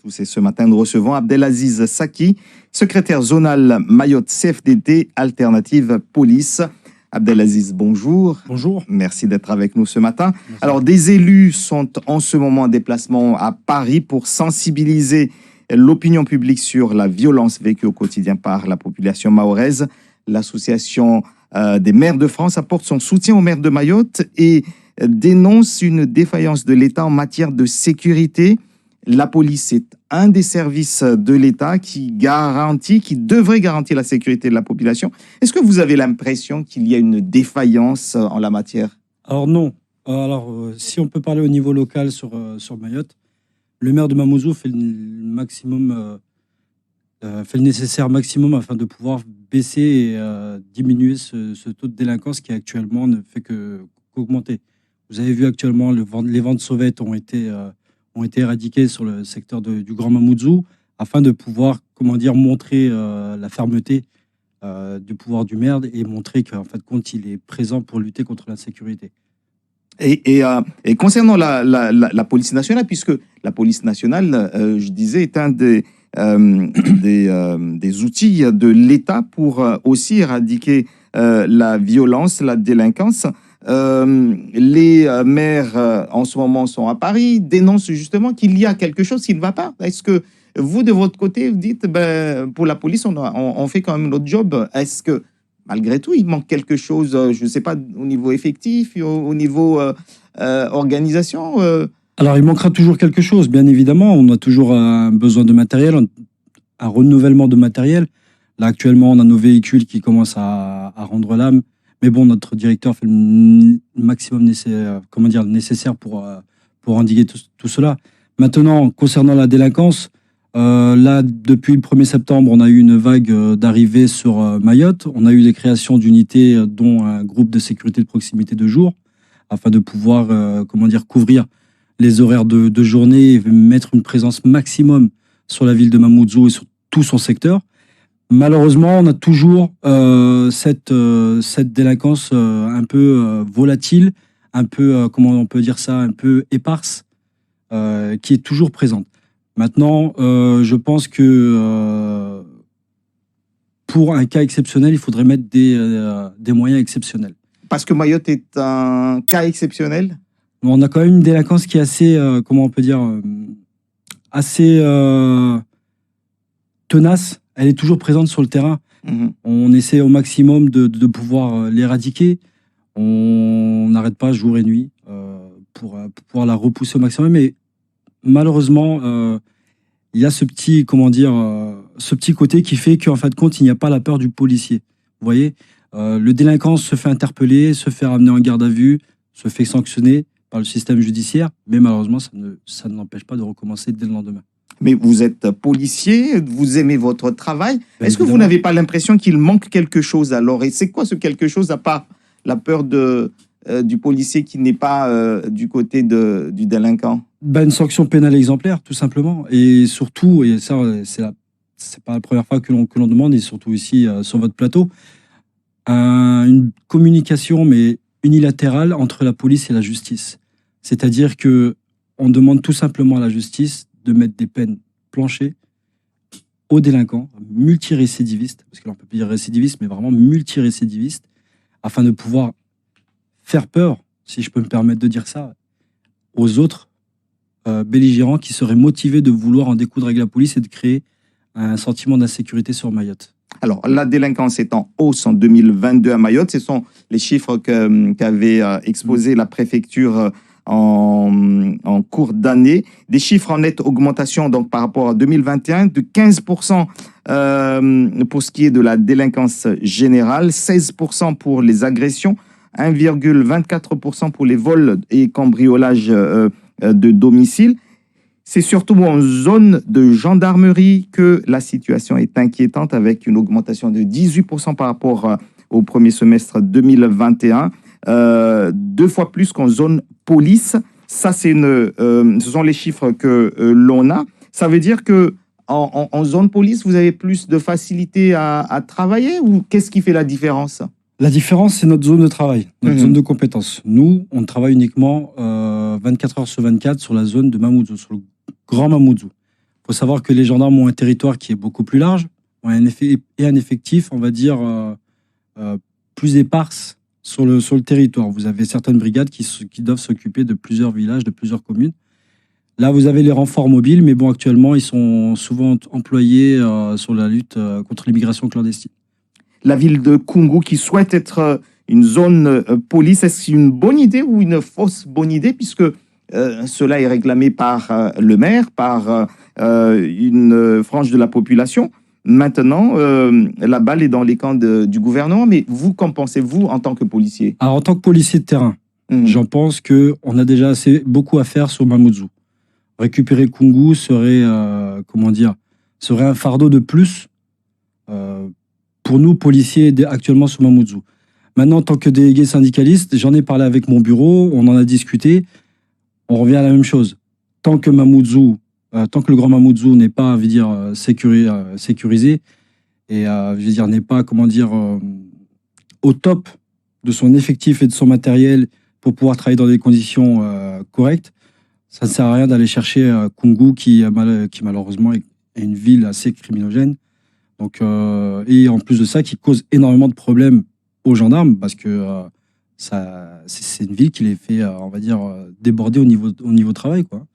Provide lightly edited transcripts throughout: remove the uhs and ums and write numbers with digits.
tous. Et ce matin, nous recevons Abdelaziz Saki, secrétaire zonal Mayotte CFDT Alternative Police. Abdelaziz, bonjour. Bonjour. Merci d'être avec nous ce matin. Merci. Alors, des élus sont en ce moment en déplacement à Paris pour sensibiliser l'opinion publique sur la violence vécue au quotidien par la population mahoraise. L'association des maires de France apporte son soutien aux maires de Mayotte et dénonce une défaillance de l'État en matière de sécurité. La police est un des services de l'État qui devrait garantir la sécurité de la population. Est-ce que vous avez l'impression qu'il y a une défaillance en la matière? Alors non. Si on peut parler au niveau local sur Mayotte, le maire de Mamoudzou fait fait le nécessaire maximum afin de pouvoir baisser et diminuer ce taux de délinquance qui actuellement ne fait qu'augmenter. Vous avez vu actuellement, les ventes sauvettes ont été éradiquées sur le secteur du Grand Mamoudzou afin de pouvoir, montrer la fermeté du pouvoir du maire et montrer qu'en fait, il est présent pour lutter contre l'insécurité. Et concernant la police nationale, puisque la police nationale, je disais, est un des outils de l'État pour aussi éradiquer la violence, la délinquance. Les maires en ce moment sont à Paris, dénoncent justement qu'il y a quelque chose qui ne va pas. Est-ce que vous, de votre côté, vous dites, pour la police, on fait quand même notre job? Est-ce que, malgré tout, il manque quelque chose, je ne sais pas, au niveau effectif, au niveau organisation Alors, il manquera toujours quelque chose, bien évidemment. On a toujours un besoin de matériel, un renouvellement de matériel. Là, actuellement, on a nos véhicules qui commencent à rendre l'âme. Mais bon, notre directeur fait le maximum nécessaire pour endiguer tout cela. Maintenant, concernant la délinquance, là, depuis le 1er septembre, on a eu une vague d'arrivées sur Mayotte. On a eu des créations d'unités, dont un groupe de sécurité de proximité de jour, afin de pouvoir, couvrir les horaires de journée et mettre une présence maximum sur la ville de Mamoudzou et sur tout son secteur. Malheureusement, on a toujours cette délinquance un peu volatile, un peu, un peu éparse, qui est toujours présente. Maintenant, je pense que pour un cas exceptionnel, il faudrait mettre des moyens exceptionnels. Parce que Mayotte est un cas exceptionnel? On a quand même une délinquance qui est assez, assez tenace. Elle est toujours présente sur le terrain. On essaie au maximum de pouvoir l'éradiquer. On n'arrête pas jour et nuit pour pouvoir la repousser au maximum. Mais malheureusement, il y a ce petit côté qui fait qu'en fin de compte, il n'y a pas la peur du policier. Vous voyez, le délinquant se fait interpeller, se fait ramener en garde à vue, se fait sanctionner par le système judiciaire. Mais malheureusement, ça ne l'empêche pas de recommencer dès le lendemain. Mais vous êtes policier, vous aimez votre travail. Est-ce que vous n'avez pas l'impression qu'il manque quelque chose alors? Et c'est quoi ce quelque chose à part la peur du policier qui n'est pas du côté du délinquant? Une sanction pénale exemplaire, tout simplement. Et surtout, et ça, c'est pas la première fois que l'on demande, et surtout ici sur votre plateau, une communication mais unilatérale entre la police et la justice. C'est-à-dire que on demande tout simplement à la justice de mettre des peines planchées aux délinquants, multirécidivistes, parce que l'on peut plus dire récidivistes, mais vraiment multirécidivistes, afin de pouvoir faire peur, si je peux me permettre de dire ça, aux autres belligérants qui seraient motivés de vouloir en découdre avec la police et de créer un sentiment d'insécurité sur Mayotte. Alors, la délinquance est en hausse en 2022 à Mayotte. Ce sont les chiffres qu'avait exposé la préfecture en cours d'année. Des chiffres en nette augmentation donc par rapport à 2021, de 15% pour ce qui est de la délinquance générale, 16% pour les agressions, 1,24% pour les vols et cambriolages de domicile. C'est surtout en zone de gendarmerie que la situation est inquiétante, avec une augmentation de 18% par rapport au premier semestre 2021. 2 fois plus qu'en zone police. Ça, ce sont les chiffres que l'on a. Ça veut dire que en zone police, vous avez plus de facilité à travailler, ou qu'est-ce qui fait la différence? La différence, c'est notre zone de travail, notre zone de compétence. Nous, on travaille uniquement 24 heures sur 24 sur la zone de Mamoudzou, sur le Grand Mamoudzou. Il faut savoir que les gendarmes ont un territoire qui est beaucoup plus large, ont un effectif, on va dire, plus éparse sur le territoire. Vous avez certaines brigades qui doivent s'occuper de plusieurs villages, de plusieurs communes. Là, vous avez les renforts mobiles, mais bon, actuellement, ils sont souvent employés sur la lutte contre l'immigration clandestine. La ville de Koungou qui souhaite être une zone police, est-ce une bonne idée ou une fausse bonne idée, puisque cela est réclamé par le maire, par une frange de la population. Maintenant, la balle est dans les camps du gouvernement, mais vous, qu'en pensez-vous en tant que policier? Alors, en tant que policier de terrain, j'en pense qu'on a déjà beaucoup à faire sur Mamoudzou. Récupérer Koungou serait, serait un fardeau de plus pour nous, policiers, actuellement sur Mamoudzou. Maintenant, en tant que délégué syndicaliste, j'en ai parlé avec mon bureau, on en a discuté, on revient à la même chose. Tant que le Grand Mamoudzou n'est pas, sécurisé, et n'est pas, au top de son effectif et de son matériel pour pouvoir travailler dans des conditions correctes, ça ne sert à rien d'aller chercher Koungou qui malheureusement est une ville assez criminogène. Donc, et en plus de ça, qui cause énormément de problèmes aux gendarmes parce que c'est une ville qui les fait, déborder au niveau travail, quoi.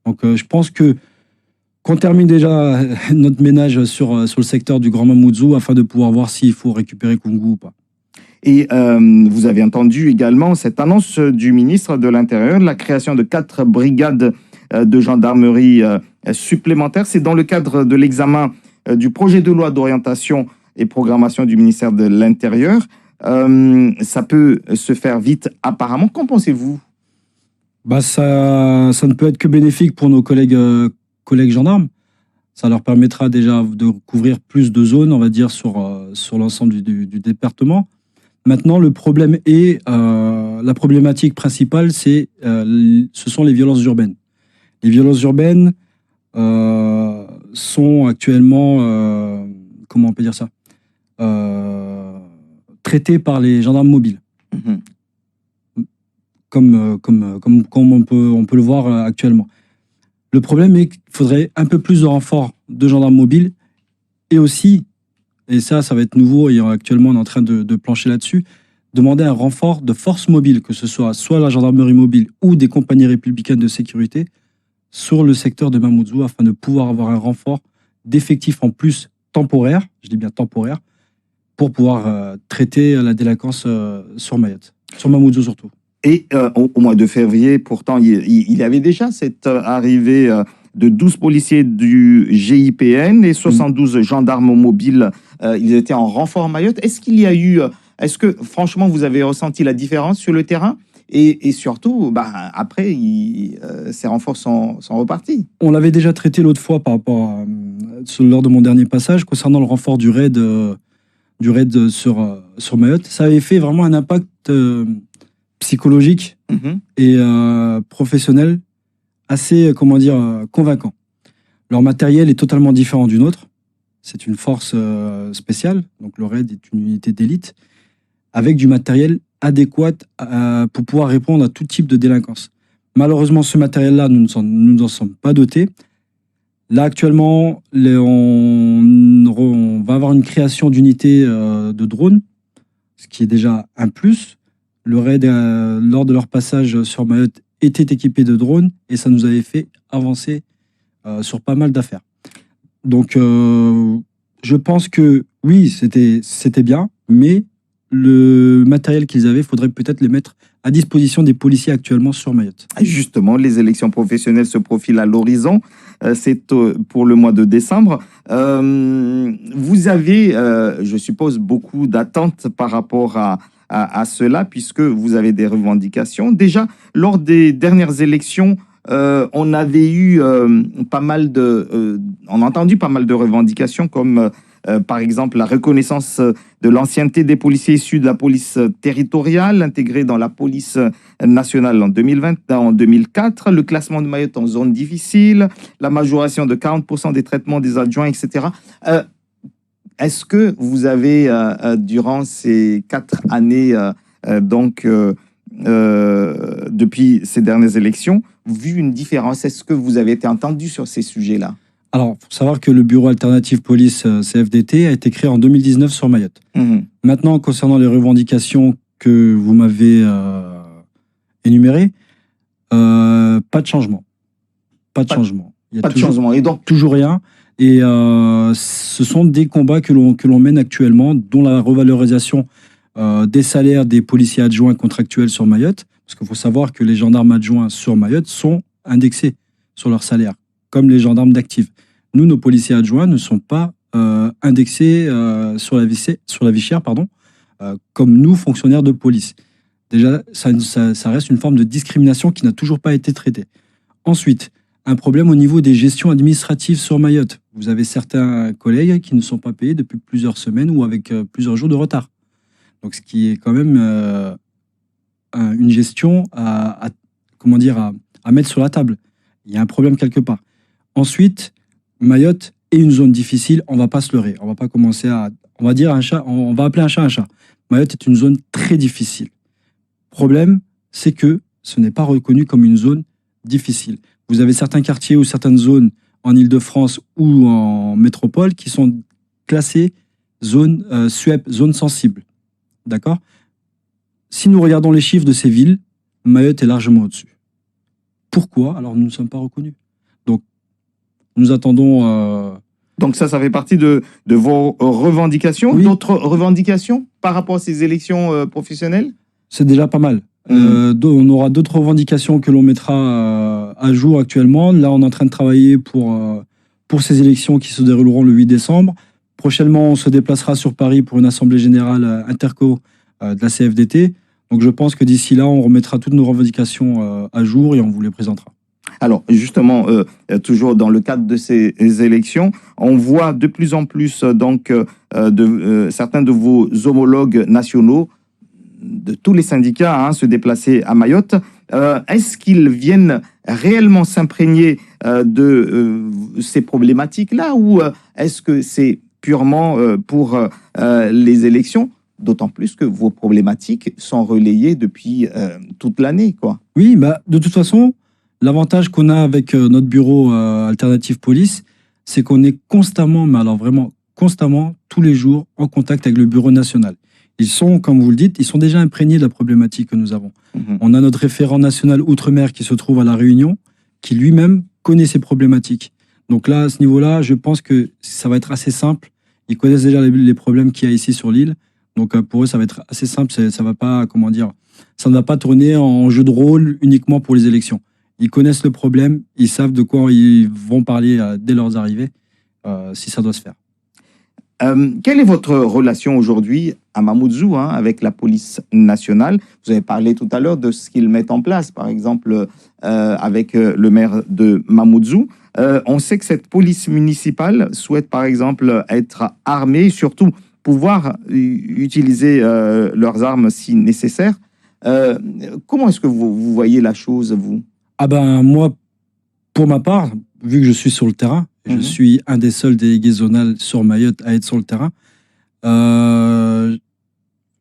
Donc, je pense qu'on termine déjà notre ménage sur le secteur du Grand Mamoudzou afin de pouvoir voir s'il faut récupérer Koungou ou pas. Et vous avez entendu également cette annonce du ministre de l'Intérieur, la création de 4 brigades de gendarmerie supplémentaires. C'est dans le cadre de l'examen du projet de loi d'orientation et programmation du ministère de l'Intérieur. Ça peut se faire vite apparemment. Qu'en pensez-vous? Ça ne peut être que bénéfique pour nos collègues gendarmes. Ça leur permettra déjà de couvrir plus de zones, on va dire, sur l'ensemble du département. Maintenant, le problème est, la problématique principale, ce sont les violences urbaines. Les violences urbaines sont actuellement, traitées par les gendarmes mobiles. Comme on peut le voir actuellement. Le problème est qu'il faudrait un peu plus de renforts de gendarmes mobiles et aussi, et ça va être nouveau et actuellement on est en train de plancher là-dessus, demander un renfort de forces mobiles, que ce soit la gendarmerie mobile ou des compagnies républicaines de sécurité sur le secteur de Mamoudzou afin de pouvoir avoir un renfort d'effectifs en plus temporaire, je dis bien temporaire, pour pouvoir traiter la délinquance sur Mayotte, sur Mamoudzou surtout. Et au mois de février, pourtant, il y avait déjà cette arrivée de 12 policiers du GIPN et 72 gendarmes mobiles. Ils étaient en renfort à Mayotte. Est-ce que franchement, vous avez ressenti la différence sur le terrain? Et surtout, après, ces renforts sont repartis. On l'avait déjà traité l'autre fois lors de mon dernier passage, concernant le renfort du raid sur Mayotte. Ça avait fait vraiment un impact psychologique et professionnel assez, convaincant. Leur matériel est totalement différent du nôtre. C'est une force spéciale, donc le raid est une unité d'élite, avec du matériel adéquat pour pouvoir répondre à tout type de délinquance. Malheureusement, ce matériel-là, nous n'en sommes pas dotés. Là, actuellement, on va avoir une création d'unités de drones, ce qui est déjà un plus. Le raid, lors de leur passage sur Mayotte, était équipé de drones et ça nous avait fait avancer sur pas mal d'affaires. Donc, je pense que oui, c'était bien, mais le matériel qu'ils avaient, il faudrait peut-être les mettre à disposition des policiers actuellement sur Mayotte. Justement, les élections professionnelles se profilent à l'horizon. C'est pour le mois de décembre. Vous avez, je suppose, beaucoup d'attentes par rapport à cela, puisque vous avez des revendications. Déjà, lors des dernières élections, on avait eu on a entendu pas mal de revendications, comme par exemple la reconnaissance de l'ancienneté des policiers issus de la police territoriale, intégrés dans la police nationale en 2004, le classement de Mayotte en zone difficile, la majoration de 40% des traitements des adjoints, etc. Est-ce que vous avez, durant ces 4 années, depuis ces dernières élections, vu une différence? Est-ce que vous avez été entendu sur ces sujets-là? Alors, faut savoir que le bureau alternative police CFDT a été créé en 2019 sur Mayotte. Maintenant, concernant les revendications que vous m'avez énumérées, pas de changement. Pas de changement. Il y a Pas de changement. Et donc, toujours rien. Et ce sont des combats que l'on mène actuellement, dont la revalorisation des salaires des policiers adjoints contractuels sur Mayotte. Parce qu'il faut savoir que les gendarmes adjoints sur Mayotte sont indexés sur leur salaire, comme les gendarmes d'active. Nous, nos policiers adjoints ne sont pas indexés sur la vie chère, comme nous, fonctionnaires de police. Déjà, ça reste une forme de discrimination qui n'a toujours pas été traitée. Ensuite, un problème au niveau des gestions administratives sur Mayotte. Vous avez certains collègues qui ne sont pas payés depuis plusieurs semaines ou avec plusieurs jours de retard. Donc, ce qui est quand même une gestion à mettre sur la table. Il y a un problème quelque part. Ensuite, Mayotte est une zone difficile, on ne va pas se leurrer. On va pas commencer on va appeler un chat un chat. Mayotte est une zone très difficile. Problème, c'est que ce n'est pas reconnu comme une zone difficile. Vous avez certains quartiers ou certaines zones en Île-de-France ou en métropole qui sont classées zone SUEP, zone sensible. D'accord? Si nous regardons les chiffres de ces villes, Mayotte est largement au-dessus. Pourquoi? Alors nous ne sommes pas reconnus. Donc, nous attendons... Donc ça fait partie de vos revendications. Oui. D'autres revendications par rapport à ces élections professionnelles? C'est déjà pas mal. On aura d'autres revendications que l'on mettra à jour actuellement. Là, on est en train de travailler pour ces élections qui se dérouleront le 8 décembre. Prochainement, on se déplacera sur Paris pour une assemblée générale interco de la CFDT. Donc je pense que d'ici là, on remettra toutes nos revendications à jour et on vous les présentera. Alors, justement, toujours dans le cadre de ces élections, on voit de plus en plus certains de vos homologues nationaux de tous les syndicats se déplacer à Mayotte. Est-ce qu'ils viennent réellement s'imprégner de ces problématiques-là ou est-ce que c'est purement pour les élections? D'autant plus que vos problématiques sont relayées depuis toute l'année, quoi. Oui, de toute façon, l'avantage qu'on a avec notre bureau Alternative Police, c'est qu'on est constamment, mais alors vraiment constamment, tous les jours, en contact avec le bureau national. Ils sont, comme vous le dites, ils sont déjà imprégnés de la problématique que nous avons. On a notre référent national Outre-mer qui se trouve à La Réunion, qui lui-même connaît ces problématiques. Donc là, à ce niveau-là, je pense que ça va être assez simple. Ils connaissent déjà les problèmes qu'il y a ici sur l'île. Donc pour eux, ça va être assez simple. Ça va pas, ça ne va pas tourner en jeu de rôle uniquement pour les élections. Ils connaissent le problème, ils savent de quoi ils vont parler dès leurs arrivées, si ça doit se faire. Quelle est votre relation aujourd'hui à Mamoudzou avec la police nationale? Vous avez parlé tout à l'heure de ce qu'ils mettent en place, par exemple avec le maire de Mamoudzou. On sait que cette police municipale souhaite par exemple être armée, surtout pouvoir utiliser leurs armes si nécessaire. Comment est-ce que vous voyez la chose, vous? Moi, pour ma part, vu que je suis sur le terrain, je suis un des seuls délégués zonal sur Mayotte à être sur le terrain,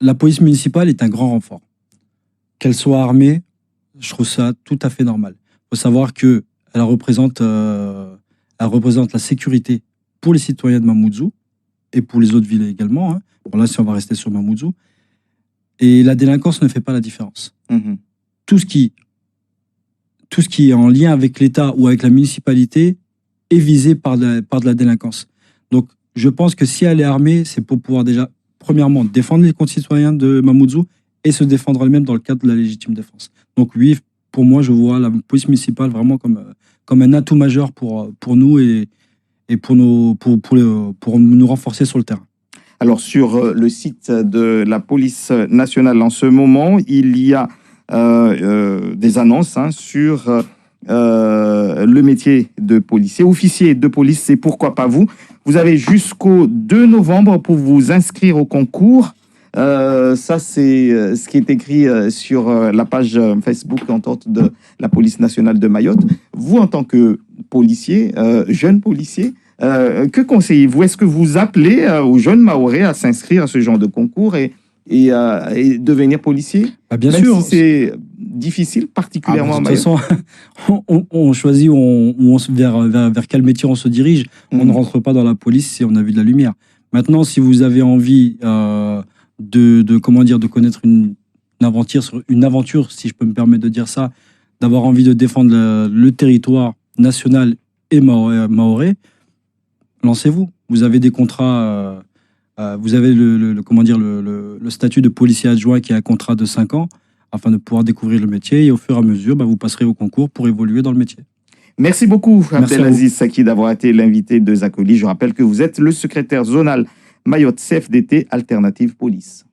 la police municipale est un grand renfort. Qu'elle soit armée, je trouve ça tout à fait normal. Il faut savoir qu'elle représente la sécurité pour les citoyens de Mamoudzou et pour les autres villes également. Bon, là, si on va rester sur Mamoudzou. Et la délinquance ne fait pas la différence. Tout ce qui est en lien avec l'État ou avec la municipalité est visé par de la délinquance. Donc, je pense que si elle est armée, c'est pour pouvoir déjà, premièrement, défendre les concitoyens de Mamoudzou et se défendre elle-même dans le cadre de la légitime défense. Donc oui, pour moi, je vois la police municipale vraiment comme un atout majeur pour nous et pour nous renforcer sur le terrain. Alors, sur le site de la police nationale, en ce moment, il y a des annonces sur le métier de policier. Officier de police, c'est pourquoi pas vous. Vous avez jusqu'au 2 novembre pour vous inscrire au concours. Ça, c'est ce qui est écrit sur la page Facebook entente de la police nationale de Mayotte. Vous, en tant que policier, jeune policier, que conseillez-vous? Est-ce que vous appelez aux jeunes Mahorais à s'inscrire à ce genre de concours et devenir policier? Bien Même sûr. Si c'est difficile, particulièrement à de toute Mayotte? façon, on choisit vers quel métier on se dirige. On ne rentre pas dans la police si on a vu de la lumière. Maintenant, si vous avez envie de connaître une aventure, si je peux me permettre de dire ça, d'avoir envie de défendre le territoire national et mahorais, lancez-vous. Vous avez des contrats, vous avez le statut de policier adjoint qui est un contrat de 5 ans afin de pouvoir découvrir le métier et au fur et à mesure, vous passerez au concours pour évoluer dans le métier. Merci beaucoup, Merci Abdelaziz Saki, d'avoir été l'invité de Zacoli. Je rappelle que vous êtes le secrétaire zonal Mayotte CFDT Alternative Police.